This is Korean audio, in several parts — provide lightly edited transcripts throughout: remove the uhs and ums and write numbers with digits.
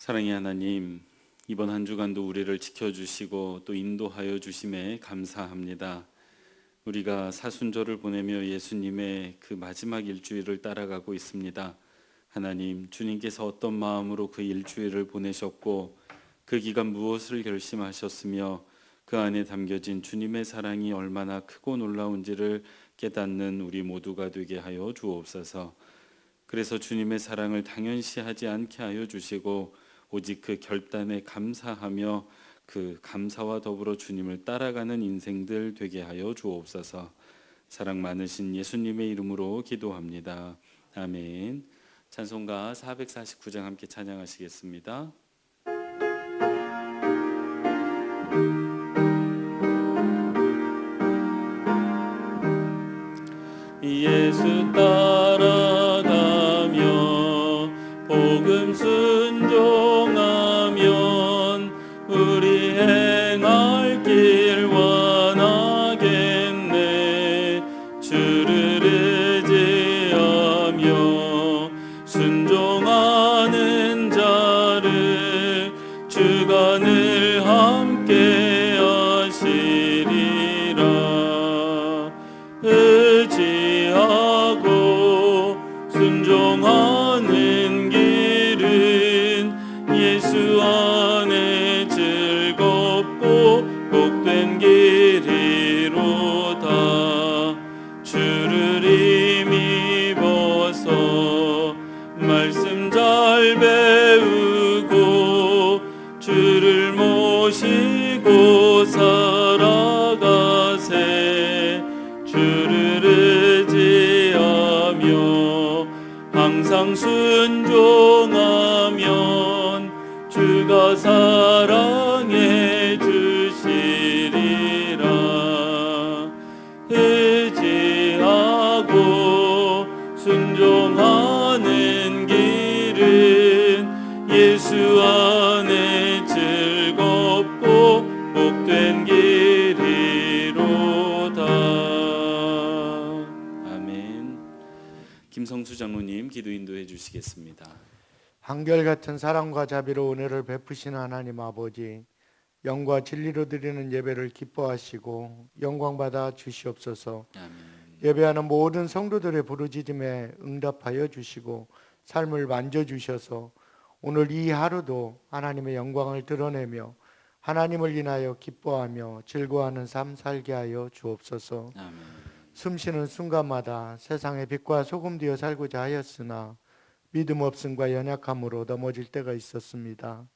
사랑의 하나님, 이번 한 주간도 우리를 지켜주시고 또 인도하여 주심에 감사합니다. 우리가 사순절을 보내며 예수님의 그 마지막 일주일을 따라가고 있습니다. 하나님, 주님께서 어떤 마음으로 그 일주일을 보내셨고 그 기간 무엇을 결심하셨으며 그 안에 담겨진 주님의 사랑이 얼마나 크고 놀라운지를 깨닫는 우리 모두가 되게 하여 주옵소서. 그래서 주님의 사랑을 당연시하지 않게 하여 주시고 오직 그 결단에 감사하며 그 감사와 더불어 주님을 따라가는 인생들 되게 하여 주옵소서. 사랑 많으신 예수님의 이름으로 기도합니다. 아멘. 찬송가 449장 함께 찬양하시겠습니다. 예수 따라가며 복음 순종하면 우리 행할 길 원하겠네. 주를 의지하며 순종하는 자를 주가 늘 함께 하시리라. 의지하고 순종하는 길은 예수 안에 즐겁고 복된 길이로다. 주를 힘입어서 말씀 잘 배우고 주를 모시고 살아가세. 주를 의지하며 항상 순종하면 주가 사랑해 주시리라. 의지하고 순종하는 길은 예수 안에 즐겁고 복된 길이로다. 아멘. 김성수 장로님 기도 인도해 주시겠습니다. 한결같은 사랑과 자비로 은혜를 베푸시는 하나님 아버지, 영과 진리로 드리는 예배를 기뻐하시고 영광받아 주시옵소서. 아멘. 예배하는 모든 성도들의 부르짖음에 응답하여 주시고 삶을 만져주셔서 오늘 이 하루도 하나님의 영광을 드러내며 하나님을 인하여 기뻐하며 즐거워하는 삶 살게 하여 주옵소서. 아멘. 숨쉬는 순간마다 세상의 빛과 소금 되어 살고자 하였으나 믿음 없음과 연약함으로 넘어질 때가 있었습니다.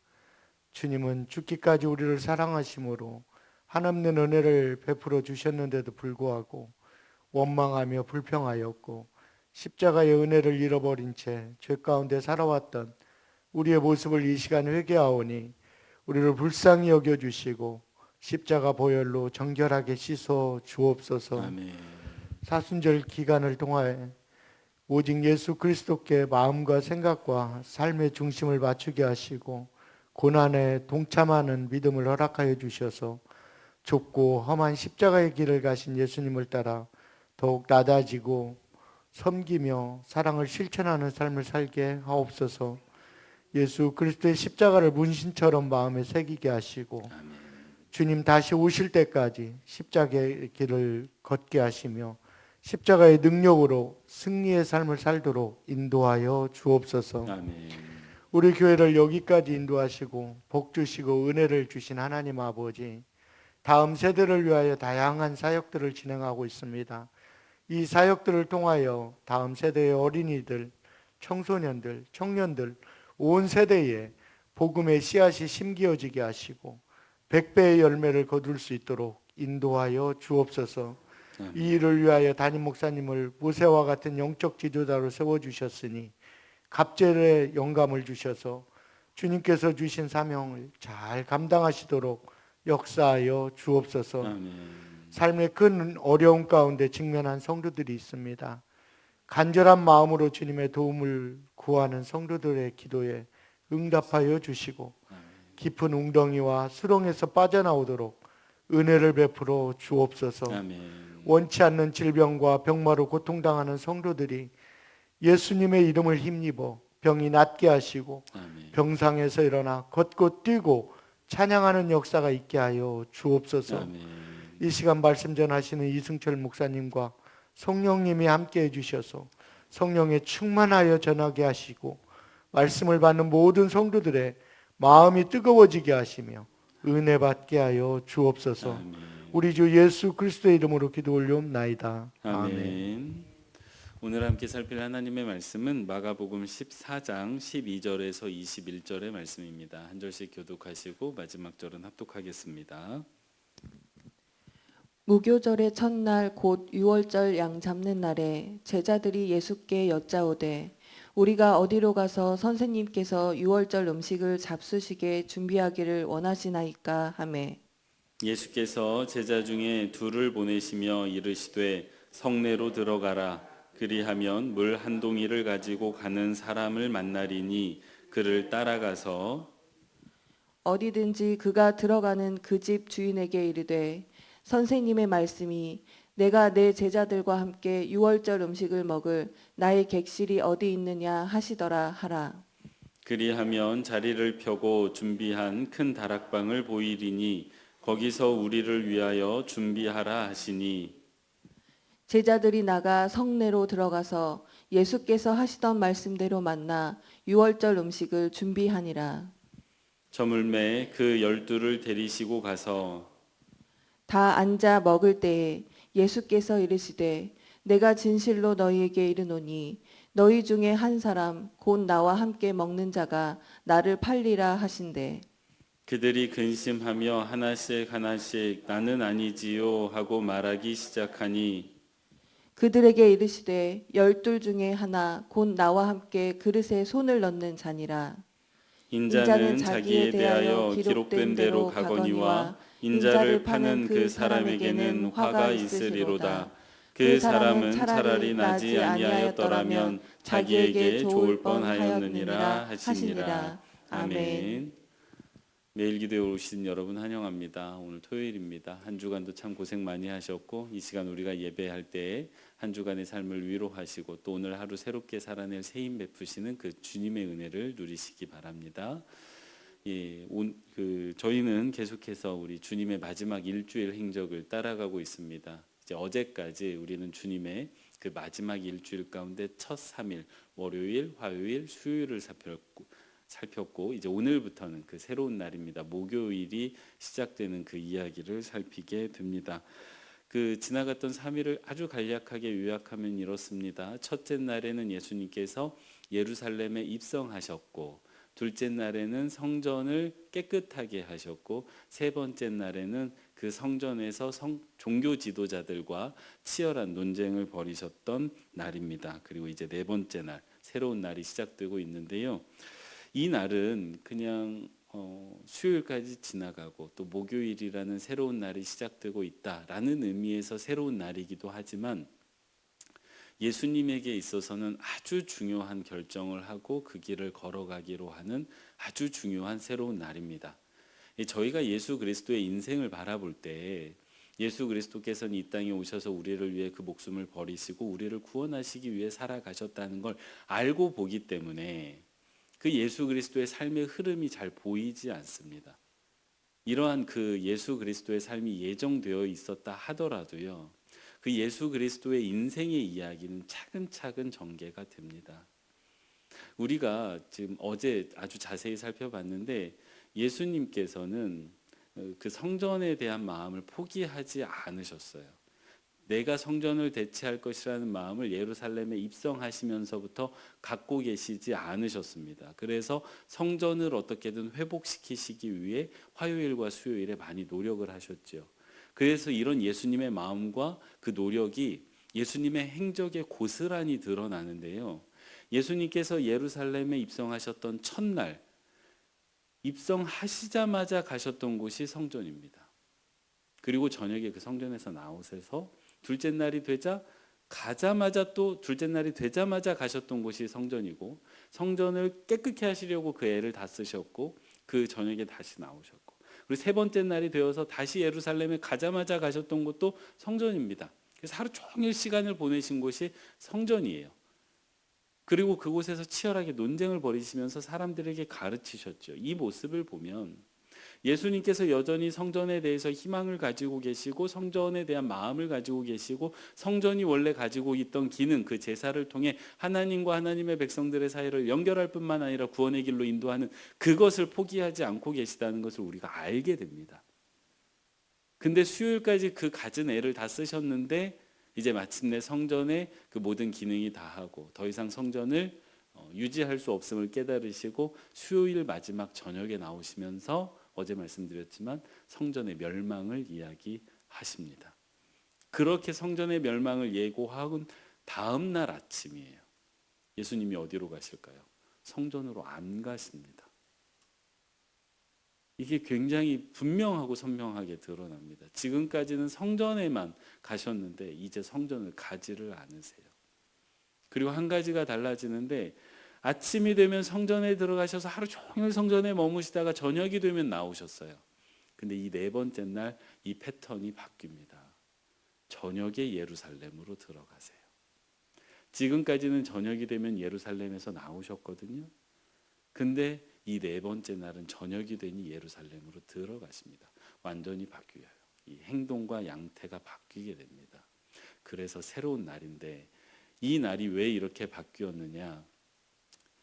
주님은 죽기까지 우리를 사랑하심으로 한없는 은혜를 베풀어 주셨는데도 불구하고 원망하며 불평하였고 십자가의 은혜를 잃어버린 채 죄 가운데 살아왔던 우리의 모습을 이 시간 회개하오니 우리를 불쌍히 여겨주시고 십자가 보혈로 정결하게 씻어 주옵소서. 아멘. 사순절 기간을 통하여 오직 예수 그리스도께 마음과 생각과 삶의 중심을 맞추게 하시고 고난에 동참하는 믿음을 허락하여 주셔서 좁고 험한 십자가의 길을 가신 예수님을 따라 더욱 낮아지고 섬기며 사랑을 실천하는 삶을 살게 하옵소서. 예수 그리스도의 십자가를 문신처럼 마음에 새기게 하시고 주님 다시 오실 때까지 십자가의 길을 걷게 하시며 십자가의 능력으로 승리의 삶을 살도록 인도하여 주옵소서. 아멘. 우리 교회를 여기까지 인도하시고 복 주시고 은혜를 주신 하나님 아버지, 다음 세대를 위하여 다양한 사역들을 진행하고 있습니다. 이 사역들을 통하여 다음 세대의 어린이들, 청소년들, 청년들, 온 세대에 복음의 씨앗이 심기어지게 하시고 100배의 열매를 거둘 수 있도록 인도하여 주옵소서. 이 일을 위하여 담임 목사님을 모세와 같은 영적 지도자로 세워주셨으니 갑절의 영감을 주셔서 주님께서 주신 사명을 잘 감당하시도록 역사하여 주옵소서. 아멘. 삶의 큰 어려움 가운데 직면한 성도들이 있습니다. 간절한 마음으로 주님의 도움을 구하는 성도들의 기도에 응답하여 주시고 깊은 웅덩이와 수렁에서 빠져나오도록 은혜를 베풀어 주옵소서. 아멘. 원치 않는 질병과 병마로 고통당하는 성도들이 예수님의 이름을 힘입어 병이 낫게 하시고 아멘. 병상에서 일어나 걷고 뛰고 찬양하는 역사가 있게 하여 주옵소서. 아멘. 이 시간 말씀 전하시는 이승철 목사님과 성령님이 함께 해주셔서 성령에 충만하여 전하게 하시고 말씀을 받는 모든 성도들의 마음이 뜨거워지게 하시며 은혜 받게 하여 주옵소서. 아멘. 우리 주 예수 그리스도의 이름으로 기도 올려옵나이다. 아멘. 아멘. 오늘 함께 살필 하나님의 말씀은 마가복음 14장 12절에서 21절의 말씀입니다. 한 절씩 교독하시고 마지막 절은 합독하겠습니다. 무교절의 첫날 곧 유월절 양 잡는 날에 제자들이 예수께 여짜오되 우리가 어디로 가서 선생님께서 유월절 음식을 잡수시게 준비하기를 원하시나이까 하매 예수께서 제자 중에 둘을 보내시며 이르시되 성내로 들어가라. 그리하면 물 한 동이를 가지고 가는 사람을 만나리니 그를 따라가서 어디든지 그가 들어가는 그 집 주인에게 이르되 선생님의 말씀이 내가 내 제자들과 함께 유월절 음식을 먹을 나의 객실이 어디 있느냐 하시더라 하라. 그리하면 자리를 펴고 준비한 큰 다락방을 보이리니 거기서 우리를 위하여 준비하라 하시니 제자들이 나가 성내로 들어가서 예수께서 하시던 말씀대로 만나 유월절 음식을 준비하니라. 저물매 그 12를 데리시고 가서 다 앉아 먹을 때에 예수께서 이르시되 내가 진실로 너희에게 이르노니 너희 중에 한 사람 곧 나와 함께 먹는 자가 나를 팔리라 하신대. 그들이 근심하며 하나씩 하나씩 나는 아니지요 하고 말하기 시작하니 그들에게 이르시되 12 중에 하나 곧 나와 함께 그릇에 손을 넣는 자니라. 인자는 자기에 대하여 기록된 대로 가거니와 인자를 파는 그 사람에게는 화가 있으리로다. 그 사람은 차라리 나지 아니하였더라면 자기에게 좋을 뻔하였느니라 하시니라. 아멘. 매일 기도에 오신 여러분 환영합니다. 오늘 토요일입니다. 한 주간도 참 고생 많이 하셨고 이 시간 우리가 예배할 때에 한 주간의 삶을 위로하시고 또 오늘 하루 새롭게 살아낼 새 힘 베푸시는 그 주님의 은혜를 누리시기 바랍니다. 저희는 계속해서 우리 주님의 마지막 일주일 행적을 따라가고 있습니다. 이제 어제까지 우리는 주님의 그 마지막 일주일 가운데 첫 3일 월요일, 화요일, 수요일을 살폈고 이제 오늘부터는 그 새로운 날입니다. 목요일이 시작되는 그 이야기를 살피게 됩니다. 그 지나갔던 3일을 아주 간략하게 요약하면 이렇습니다. 첫째 날에는 예수님께서 예루살렘에 입성하셨고 둘째 날에는 성전을 깨끗하게 하셨고 세 번째 날에는 그 성전에서 종교 지도자들과 치열한 논쟁을 벌이셨던 날입니다. 그리고 이제 네 번째 날 새로운 날이 시작되고 있는데요. 이 날은 그냥 수요일까지 지나가고 또 목요일이라는 새로운 날이 시작되고 있다라는 의미에서 새로운 날이기도 하지만 예수님에게 있어서는 아주 중요한 결정을 하고 그 길을 걸어가기로 하는 아주 중요한 새로운 날입니다. 저희가 예수 그리스도의 인생을 바라볼 때 예수 그리스도께서는 이 땅에 오셔서 우리를 위해 그 목숨을 버리시고 우리를 구원하시기 위해 살아가셨다는 걸 알고 보기 때문에 그 예수 그리스도의 삶의 흐름이 잘 보이지 않습니다. 이러한 그 예수 그리스도의 삶이 예정되어 있었다 하더라도요. 그 예수 그리스도의 인생의 이야기는 차근차근 전개가 됩니다. 우리가 지금 어제 아주 자세히 살펴봤는데 예수님께서는 그 성전에 대한 마음을 포기하지 않으셨어요. 내가 성전을 대체할 것이라는 마음을 예루살렘에 입성하시면서부터 갖고 계시지 않으셨습니다. 그래서 성전을 어떻게든 회복시키시기 위해 화요일과 수요일에 많이 노력을 하셨죠. 그래서 이런 예수님의 마음과 그 노력이 예수님의 행적에 고스란히 드러나는데요. 예수님께서 예루살렘에 입성하셨던 첫날 입성하시자마자 가셨던 곳이 성전입니다. 그리고 저녁에 그 성전에서 나오셔서 둘째 날이 되자 가셨던 곳이 성전이고 성전을 깨끗게 하시려고 그 애를 다 쓰셨고 그 저녁에 다시 나오셨고 그리고 세 번째 날이 되어서 다시 예루살렘에 가자마자 가셨던 곳도 성전입니다. 그래서 하루 종일 시간을 보내신 곳이 성전이에요. 그리고 그곳에서 치열하게 논쟁을 벌이시면서 사람들에게 가르치셨죠. 이 모습을 보면 예수님께서 여전히 성전에 대해서 희망을 가지고 계시고 성전에 대한 마음을 가지고 계시고 성전이 원래 가지고 있던 기능, 그 제사를 통해 하나님과 하나님의 백성들의 사이를 연결할 뿐만 아니라 구원의 길로 인도하는 그것을 포기하지 않고 계시다는 것을 우리가 알게 됩니다. 근데 수요일까지 그 갖은 애를 다 쓰셨는데 이제 마침내 성전의 그 모든 기능이 다하고 더 이상 성전을 유지할 수 없음을 깨달으시고 수요일 마지막 저녁에 나오시면서 어제 말씀드렸지만 성전의 멸망을 이야기하십니다. 그렇게 성전의 멸망을 예고하고 다음 날 아침이에요. 예수님이 어디로 가실까요? 성전으로 안 가십니다. 이게 굉장히 분명하고 선명하게 드러납니다. 지금까지는 성전에만 가셨는데 이제 성전을 가지를 않으세요. 그리고 한 가지가 달라지는데 아침이 되면 성전에 들어가셔서 하루 종일 성전에 머무시다가 저녁이 되면 나오셨어요. 근데 이 네 번째 날 이 패턴이 바뀝니다. 저녁에 예루살렘으로 들어가세요. 지금까지는 저녁이 되면 예루살렘에서 나오셨거든요. 근데 이 네 번째 날은 저녁이 되니 예루살렘으로 들어가십니다. 완전히 바뀌어요. 이 행동과 양태가 바뀌게 됩니다. 그래서 새로운 날인데 이 날이 왜 이렇게 바뀌었느냐?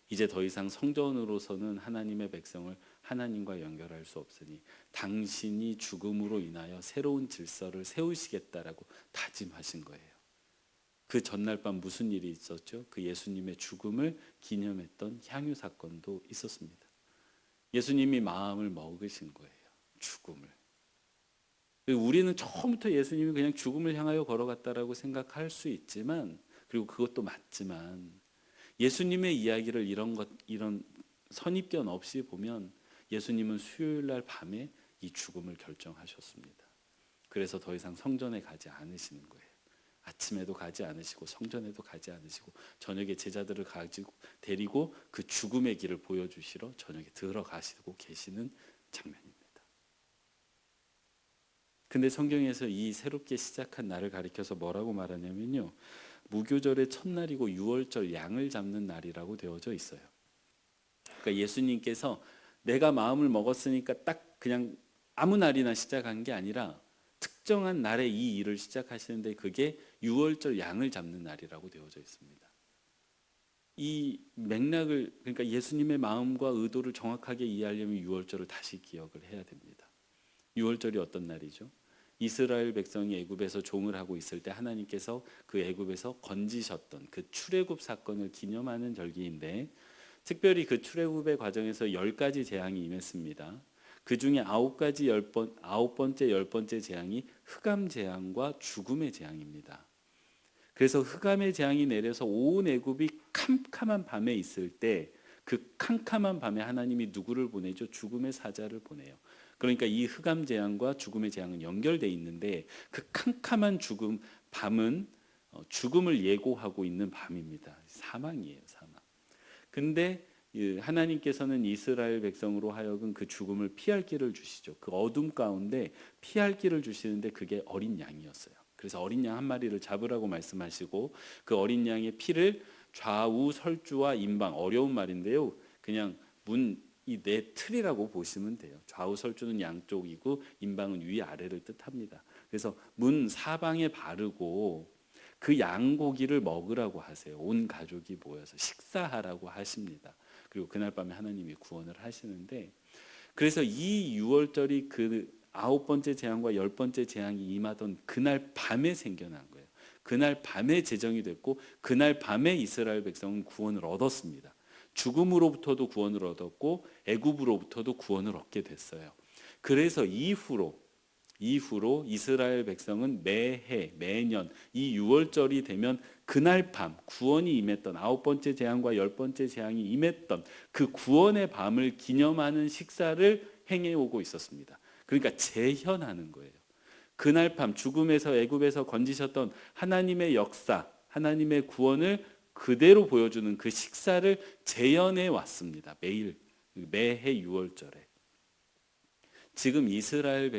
이제 더 이상 성전으로서는 하나님의 백성을 하나님과 연결할 수 없으니 당신이 죽음으로 인하여 새로운 질서를 세우시겠다라고 다짐하신 거예요. 그 전날 밤 무슨 일이 있었죠? 그 예수님의 죽음을 기념했던 향유 사건도 있었습니다. 예수님이 마음을 먹으신 거예요. 죽음을. 우리는 처음부터 예수님이 그냥 죽음을 향하여 걸어갔다라고 생각할 수 있지만, 그리고 그것도 맞지만, 예수님의 이야기를 이런 선입견 없이 보면 예수님은 수요일 날 밤에 이 죽음을 결정하셨습니다. 그래서 더 이상 성전에 가지 않으시는 거예요. 아침에도 가지 않으시고 성전에도 가지 않으시고 저녁에 제자들을 가지고 데리고 그 죽음의 길을 보여주시러 저녁에 들어가시고 계시는 장면입니다. 근데 성경에서 이 새롭게 시작한 날을 가리켜서 뭐라고 말하냐면요, 무교절의 첫날이고 유월절 양을 잡는 날이라고 되어져 있어요. 그러니까 예수님께서 내가 마음을 먹었으니까 딱 그냥 아무 날이나 시작한 게 아니라 특정한 날에 이 일을 시작하시는데 그게 유월절 양을 잡는 날이라고 되어져 있습니다. 이 맥락을, 그러니까 예수님의 마음과 의도를 정확하게 이해하려면 유월절을 다시 기억을 해야 됩니다. 유월절이 어떤 날이죠? 이스라엘 백성이 애굽에서 종을 하고 있을 때 하나님께서 그 애굽에서 건지셨던 그 출애굽 사건을 기념하는 절기인데, 특별히 그 출애굽의 과정에서 10가지 재앙이 임했습니다. 그 중에 9번째 10번째 재앙이 흑암 재앙과 죽음의 재앙입니다. 그래서 흑암의 재앙이 내려서 온 애굽이 캄캄한 밤에 있을 때 그 캄캄한 밤에 하나님이 누구를 보내죠? 죽음의 사자를 보내요. 그러니까 이 흑암 재앙과 죽음의 재앙은 연결되어 있는데 그 캄캄한 밤은 죽음을 예고하고 있는 밤입니다. 사망이에요, 사망. 근데 하나님께서는 이스라엘 백성으로 하여금 그 죽음을 피할 길을 주시죠. 그 어둠 가운데 피할 길을 주시는데 그게 어린 양이었어요. 그래서 어린 양 한 마리를 잡으라고 말씀하시고 그 어린 양의 피를 좌우 설주와 임방, 어려운 말인데요, 그냥 이 네 틀이라고 보시면 돼요. 좌우 설주는 양쪽이고 임방은 위아래를 뜻합니다. 그래서 문 사방에 바르고 그 양고기를 먹으라고 하세요. 온 가족이 모여서 식사하라고 하십니다. 그리고 그날 밤에 하나님이 구원을 하시는데, 그래서 이 유월절이 그 9번째 재앙과 10번째 재앙이 임하던 그날 밤에 생겨난 거예요. 그날 밤에 제정이 됐고 그날 밤에 이스라엘 백성은 구원을 얻었습니다. 죽음으로부터도 구원을 얻었고 애굽으로부터도 구원을 얻게 됐어요. 그래서 이후로 이스라엘 백성은 매년 이 유월절이 되면 그날 밤 구원이 임했던 9번째 재앙과 10번째 재앙이 임했던 그 구원의 밤을 기념하는 식사를 행해오고 있었습니다. 그러니까 재현하는 거예요. 그날 밤 죽음에서 애굽에서 건지셨던 하나님의 역사, 하나님의 구원을 그대로 보여주는 그 식사를 재현해 왔습니다. 매해 유월절에. 지금 이스라엘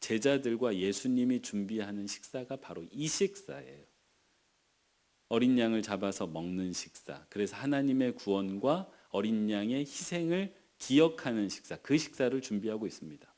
제자들과 예수님이 준비하는 식사가 바로 이 식사예요. 어린 양을 잡아서 먹는 식사. 그래서 하나님의 구원과 어린 양의 희생을 기억하는 식사. 그 식사를 준비하고 있습니다.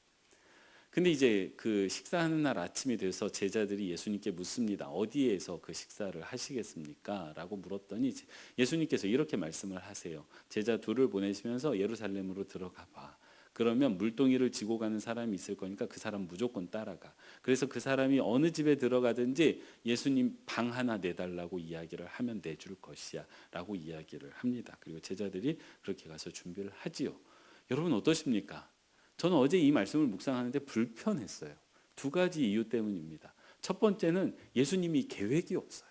근데 이제 그 식사하는 날 아침이 돼서 제자들이 예수님께 묻습니다. 어디에서 그 식사를 하시겠습니까? 라고 물었더니 예수님께서 이렇게 말씀을 하세요. 제자 둘을 보내시면서 예루살렘으로 들어가 봐. 그러면 물동이를 지고 가는 사람이 있을 거니까 그 사람 무조건 따라가. 그래서 그 사람이 어느 집에 들어가든지 예수님 방 하나 내달라고 이야기를 하면 내줄 것이야 라고 이야기를 합니다. 그리고 제자들이 그렇게 가서 준비를 하지요. 여러분 어떠십니까? 저는 어제 이 말씀을 묵상하는데 불편했어요. 두 가지 이유 때문입니다. 첫 번째는 예수님이 계획이 없어요.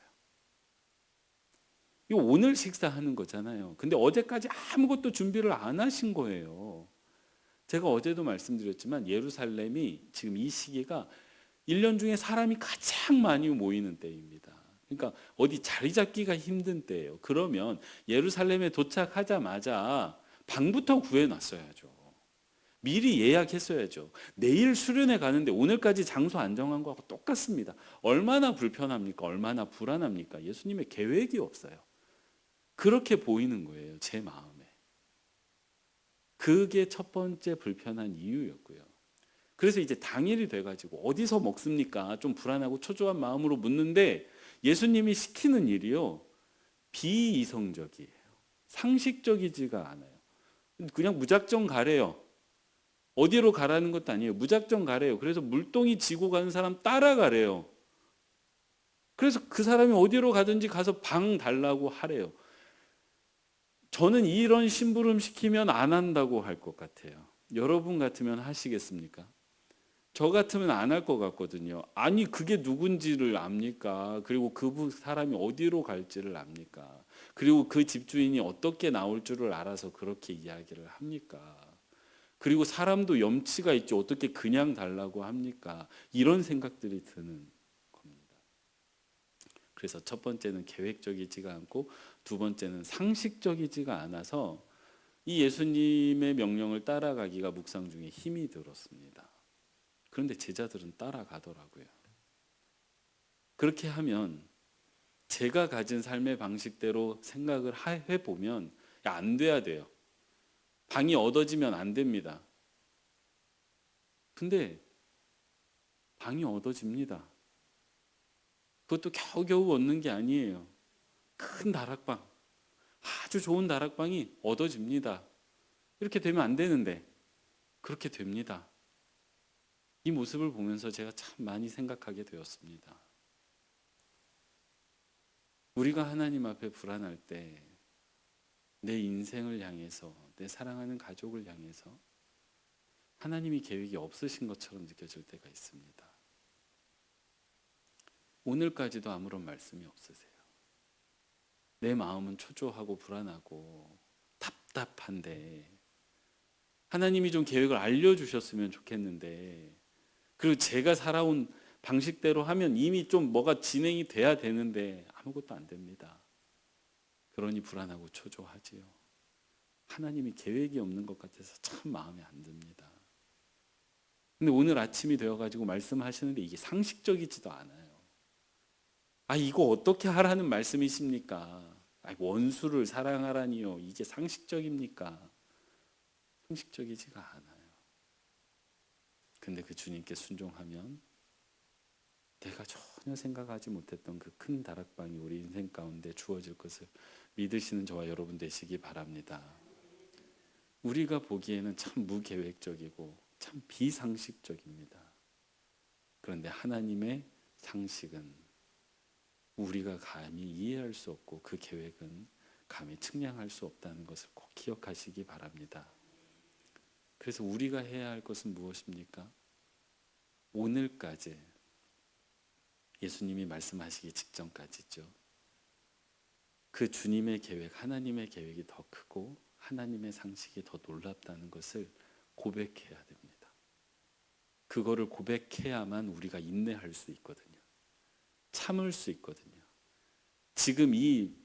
이거 오늘 식사하는 거잖아요. 근데 어제까지 아무것도 준비를 안 하신 거예요. 제가 어제도 말씀드렸지만 예루살렘이 지금 이 시기가 1년 중에 사람이 가장 많이 모이는 때입니다. 그러니까 어디 자리 잡기가 힘든 때예요. 그러면 예루살렘에 도착하자마자 방부터 구해놨어야죠. 미리 예약했어야죠. 내일 수련회 가는데 오늘까지 장소 안 정한 거하고 똑같습니다. 얼마나 불편합니까? 얼마나 불안합니까? 예수님의 계획이 없어요. 그렇게 보이는 거예요. 제 마음에. 그게 첫 번째 불편한 이유였고요. 그래서 이제 당일이 돼가지고 어디서 먹습니까? 좀 불안하고 초조한 마음으로 묻는데 예수님이 시키는 일이요. 비이성적이에요. 상식적이지가 않아요. 그냥 무작정 가래요. 어디로 가라는 것도 아니에요. 무작정 가래요. 그래서 물동이 지고 가는 사람 따라가래요. 그래서 그 사람이 어디로 가든지 가서 방 달라고 하래요. 저는 이런 심부름 시키면 안 한다고 할 것 같아요. 여러분 같으면 하시겠습니까? 저 같으면 안 할 것 같거든요. 아니 그게 누군지를 압니까? 그리고 그 사람이 어디로 갈지를 압니까? 그리고 그 집주인이 어떻게 나올 줄을 알아서 그렇게 이야기를 합니까? 그리고 사람도 염치가 있지 어떻게 그냥 달라고 합니까? 이런 생각들이 드는 겁니다. 그래서 첫 번째는 계획적이지가 않고 두 번째는 상식적이지가 않아서 이 예수님의 명령을 따라가기가 묵상 중에 힘이 들었습니다. 그런데 제자들은 따라가더라고요. 그렇게 하면 제가 가진 삶의 방식대로 생각을 해보면 안 돼야 돼요. 방이 얻어지면 안 됩니다. 근데 방이 얻어집니다. 그것도 겨우겨우 얻는 게 아니에요. 큰 다락방, 아주 좋은 다락방이 얻어집니다. 이렇게 되면 안 되는데 그렇게 됩니다. 이 모습을 보면서 제가 참 많이 생각하게 되었습니다. 우리가 하나님 앞에 불안할 때 내 인생을 향해서, 내 사랑하는 가족을 향해서 하나님이 계획이 없으신 것처럼 느껴질 때가 있습니다. 오늘까지도 아무런 말씀이 없으세요. 내 마음은 초조하고 불안하고 답답한데 하나님이 좀 계획을 알려주셨으면 좋겠는데, 그리고 제가 살아온 방식대로 하면 이미 좀 뭐가 진행이 돼야 되는데 아무것도 안 됩니다. 그러니 불안하고 초조하지요. 하나님이 계획이 없는 것 같아서 참 마음에 안 듭니다. 근데 오늘 아침이 되어가지고 말씀하시는데 이게 상식적이지도 않아요. 아, 이거 어떻게 하라는 말씀이십니까? 아, 원수를 사랑하라니요. 이게 상식적입니까? 상식적이지가 않아요. 근데 그 주님께 순종하면 내가 전혀 생각하지 못했던 그 큰 다락방이 우리 인생 가운데 주어질 것을 믿으시는 저와 여러분 되시기 바랍니다. 우리가 보기에는 참 무계획적이고 참 비상식적입니다. 그런데 하나님의 상식은 우리가 감히 이해할 수 없고 그 계획은 감히 측량할 수 없다는 것을 꼭 기억하시기 바랍니다. 그래서 우리가 해야 할 것은 무엇입니까? 오늘까지 예수님이 말씀하시기 직전까지죠. 그 주님의 계획, 하나님의 계획이 더 크고 하나님의 상식이 더 놀랍다는 것을 고백해야 됩니다. 그거를 고백해야만 우리가 인내할 수 있거든요. 참을 수 있거든요. 지금 이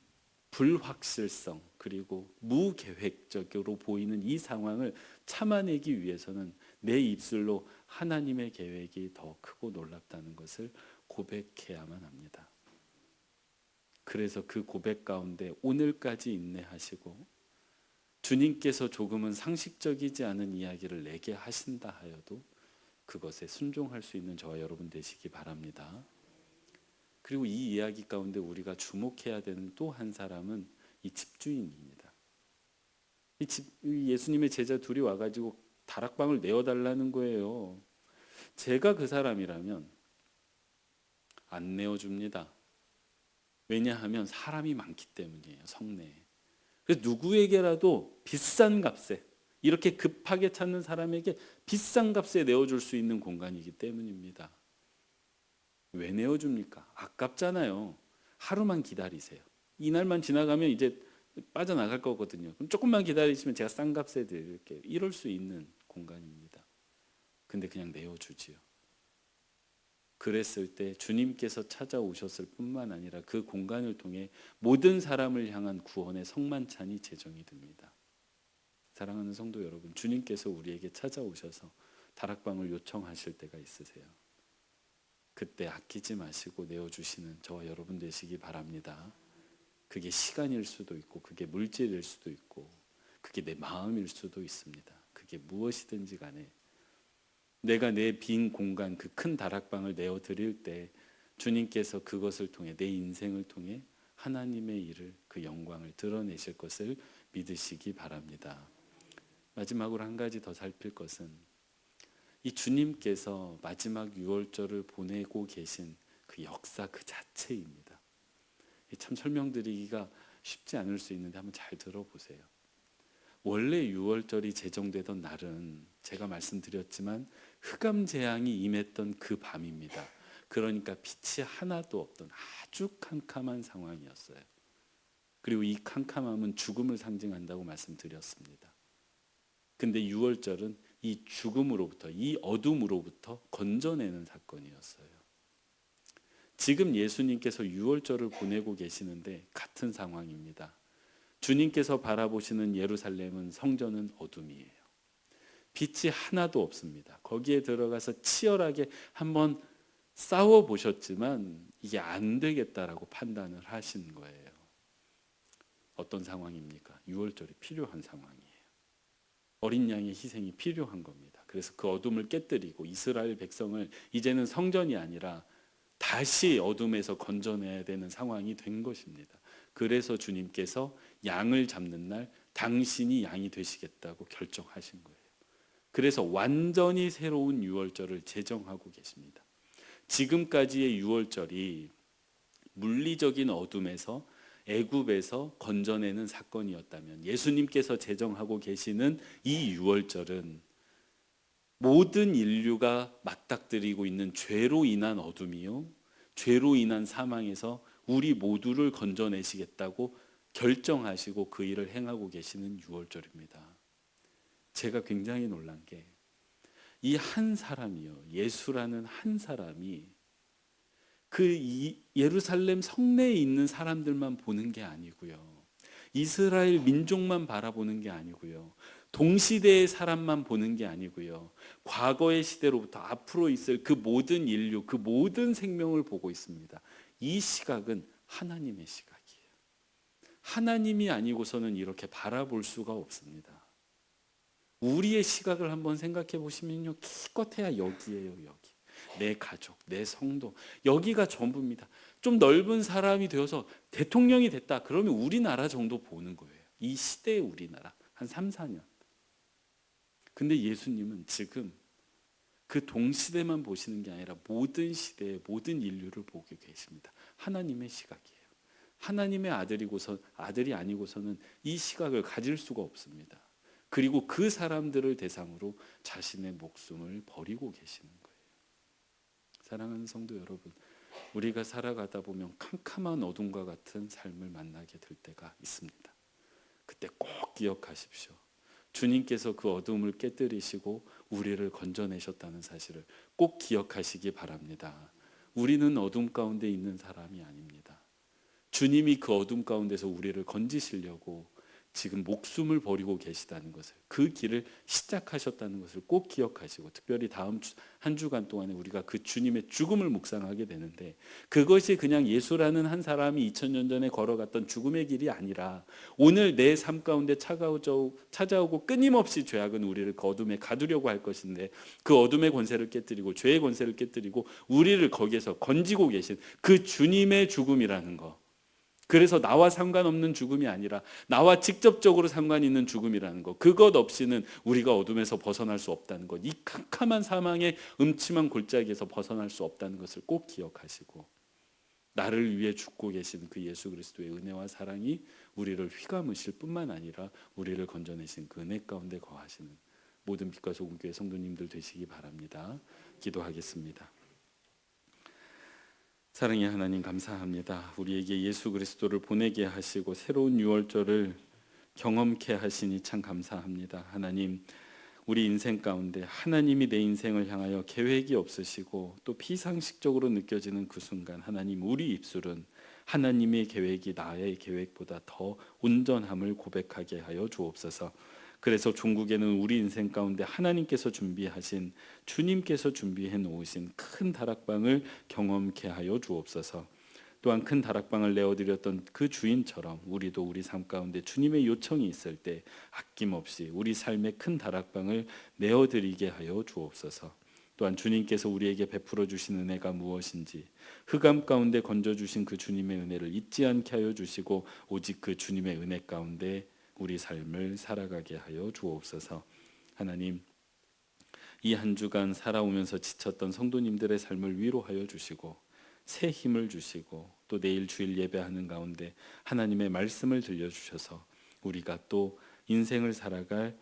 불확실성 그리고 무계획적으로 보이는 이 상황을 참아내기 위해서는 내 입술로 하나님의 계획이 더 크고 놀랍다는 것을 고백해야만 합니다. 그래서 그 고백 가운데 오늘까지 인내하시고 주님께서 조금은 상식적이지 않은 이야기를 내게 하신다 하여도 그것에 순종할 수 있는 저와 여러분 되시기 바랍니다. 그리고 이 이야기 가운데 우리가 주목해야 되는 또 한 사람은 이 집주인입니다. 이 예수님의 제자 둘이 와가지고 다락방을 내어달라는 거예요. 제가 그 사람이라면 안 내어줍니다. 왜냐하면 사람이 많기 때문이에요. 성내에. 그래서 누구에게라도 비싼 값에, 이렇게 급하게 찾는 사람에게 비싼 값에 내어줄 수 있는 공간이기 때문입니다. 왜 내어줍니까? 아깝잖아요. 하루만 기다리세요. 이날만 지나가면 이제 빠져나갈 거거든요. 그럼 조금만 기다리시면 제가 싼 값에 드릴게요. 이럴 수 있는 공간입니다. 근데 그냥 내어주지요. 그랬을 때 주님께서 찾아오셨을 뿐만 아니라 그 공간을 통해 모든 사람을 향한 구원의 성만찬이 제정이 됩니다. 사랑하는 성도 여러분, 주님께서 우리에게 찾아오셔서 다락방을 요청하실 때가 있으세요. 그때 아끼지 마시고 내어주시는 저와 여러분 되시기 바랍니다. 그게 시간일 수도 있고 그게 물질일 수도 있고 그게 내 마음일 수도 있습니다. 그게 무엇이든지 간에 내가 내 빈 공간, 그 큰 다락방을 내어드릴 때 주님께서 그것을 통해 내 인생을 통해 하나님의 일을, 그 영광을 드러내실 것을 믿으시기 바랍니다. 마지막으로 한 가지 더 살필 것은 이 주님께서 마지막 유월절을 보내고 계신 그 역사 그 자체입니다. 참 설명드리기가 쉽지 않을 수 있는데 한번 잘 들어보세요. 원래 유월절이 제정되던 날은 제가 말씀드렸지만 흑암 재앙이 임했던 그 밤입니다. 그러니까 빛이 하나도 없던 아주 캄캄한 상황이었어요. 그리고 이 캄캄함은 죽음을 상징한다고 말씀드렸습니다. 근데 유월절은 이 죽음으로부터, 이 어둠으로부터 건져내는 사건이었어요. 지금 예수님께서 유월절을 보내고 계시는데 같은 상황입니다. 주님께서 바라보시는 예루살렘은, 성전은 어둠이에요. 빛이 하나도 없습니다. 거기에 들어가서 치열하게 한번 싸워 보셨지만 이게 안 되겠다라고 판단을 하신 거예요. 어떤 상황입니까? 유월절이 필요한 상황이에요. 어린 양의 희생이 필요한 겁니다. 그래서 그 어둠을 깨뜨리고 이스라엘 백성을 이제는 성전이 아니라 다시 어둠에서 건져내야 되는 상황이 된 것입니다. 그래서 주님께서 양을 잡는 날 당신이 양이 되시겠다고 결정하신 거예요. 그래서 완전히 새로운 유월절을 제정하고 계십니다. 지금까지의 유월절이 물리적인 어둠에서, 애굽에서 건져내는 사건이었다면 예수님께서 제정하고 계시는 이 유월절은 모든 인류가 맞닥뜨리고 있는 죄로 인한 어둠이요, 죄로 인한 사망에서 우리 모두를 건져내시겠다고 결정하시고 그 일을 행하고 계시는 유월절입니다. 제가 굉장히 놀란 게 이 한 사람이요, 예수라는 한 사람이 그 예루살렘 성내에 있는 사람들만 보는 게 아니고요, 이스라엘 민족만 바라보는 게 아니고요, 동시대의 사람만 보는 게 아니고요, 과거의 시대로부터 앞으로 있을 그 모든 인류, 그 모든 생명을 보고 있습니다. 이 시각은 하나님의 시각이에요. 하나님이 아니고서는 이렇게 바라볼 수가 없습니다. 우리의 시각을 한번 생각해 보시면요, 기껏해야 여기예요. 여기. 내 가족, 내 성도, 여기가 전부입니다. 좀 넓은 사람이 되어서 대통령이 됐다 그러면 우리나라 정도 보는 거예요. 이 시대의 우리나라 한 3, 4년. 근데 예수님은 지금 그 동시대만 보시는 게 아니라 모든 시대의 모든 인류를 보고 계십니다. 하나님의 시각이에요. 하나님의 아들이 아니고서는 이 시각을 가질 수가 없습니다. 그리고 그 사람들을 대상으로 자신의 목숨을 버리고 계시는 거예요. 사랑하는 성도 여러분, 우리가 살아가다 보면 캄캄한 어둠과 같은 삶을 만나게 될 때가 있습니다. 그때 꼭 기억하십시오. 주님께서 그 어둠을 깨뜨리시고 우리를 건져내셨다는 사실을 꼭 기억하시기 바랍니다. 우리는 어둠 가운데 있는 사람이 아닙니다. 주님이 그 어둠 가운데서 우리를 건지시려고 지금 목숨을 버리고 계시다는 것을, 그 길을 시작하셨다는 것을 꼭 기억하시고, 특별히 다음 한 주간 동안에 우리가 그 주님의 죽음을 묵상하게 되는데, 그것이 그냥 예수라는 한 사람이 2000년 전에 걸어갔던 죽음의 길이 아니라 오늘 내 삶 가운데 찾아오고 끊임없이 죄악은 우리를 그 어둠에 가두려고 할 것인데, 그 어둠의 권세를 깨뜨리고 죄의 권세를 깨뜨리고 우리를 거기에서 건지고 계신 그 주님의 죽음이라는 것, 그래서 나와 상관없는 죽음이 아니라 나와 직접적으로 상관 있는 죽음이라는 것, 그것 없이는 우리가 어둠에서 벗어날 수 없다는 것, 이 캄캄한 사망의 음침한 골짜기에서 벗어날 수 없다는 것을 꼭 기억하시고, 나를 위해 죽고 계신 그 예수 그리스도의 은혜와 사랑이 우리를 휘감으실 뿐만 아니라 우리를 건져내신 그 은혜 가운데 거하시는 모든 빛과 소금 교회 성도님들 되시기 바랍니다. 기도하겠습니다. 사랑의 하나님, 감사합니다. 우리에게 예수 그리스도를 보내게 하시고 새로운 유월절을 경험케 하시니 참 감사합니다. 하나님, 우리 인생 가운데 하나님이 내 인생을 향하여 계획이 없으시고 또 비상식적으로 느껴지는 그 순간, 하나님, 우리 입술은 하나님의 계획이 나의 계획보다 더 온전함을 고백하게 하여 주옵소서. 그래서 종국에는 우리 인생 가운데 하나님께서 준비하신, 주님께서 준비해 놓으신 큰 다락방을 경험케 하여 주옵소서. 또한 큰 다락방을 내어드렸던 그 주인처럼 우리도 우리 삶 가운데 주님의 요청이 있을 때 아낌없이 우리 삶의 큰 다락방을 내어드리게 하여 주옵소서. 또한 주님께서 우리에게 베풀어 주신 은혜가 무엇인지, 흑암 가운데 건져 주신 그 주님의 은혜를 잊지 않게 하여 주시고, 오직 그 주님의 은혜 가운데 우리 삶을 살아가게 하여 주옵소서. 하나님, 이 한 주간 살아오면서 지쳤던 성도님들의 삶을 위로하여 주시고 새 힘을 주시고, 또 내일 주일 예배하는 가운데 하나님의 말씀을 들려주셔서 우리가 또 인생을 살아갈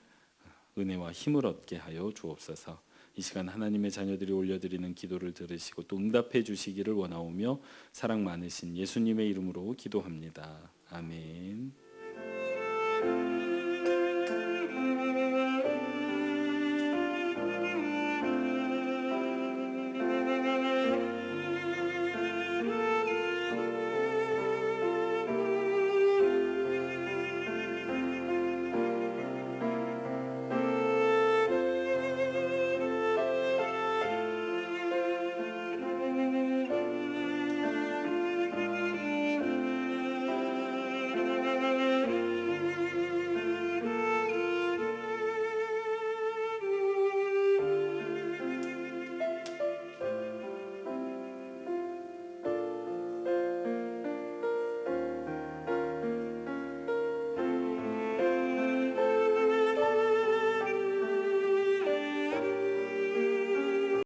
은혜와 힘을 얻게 하여 주옵소서. 이 시간 하나님의 자녀들이 올려드리는 기도를 들으시고 또 응답해 주시기를 원하오며 사랑 많으신 예수님의 이름으로 기도합니다. 아멘.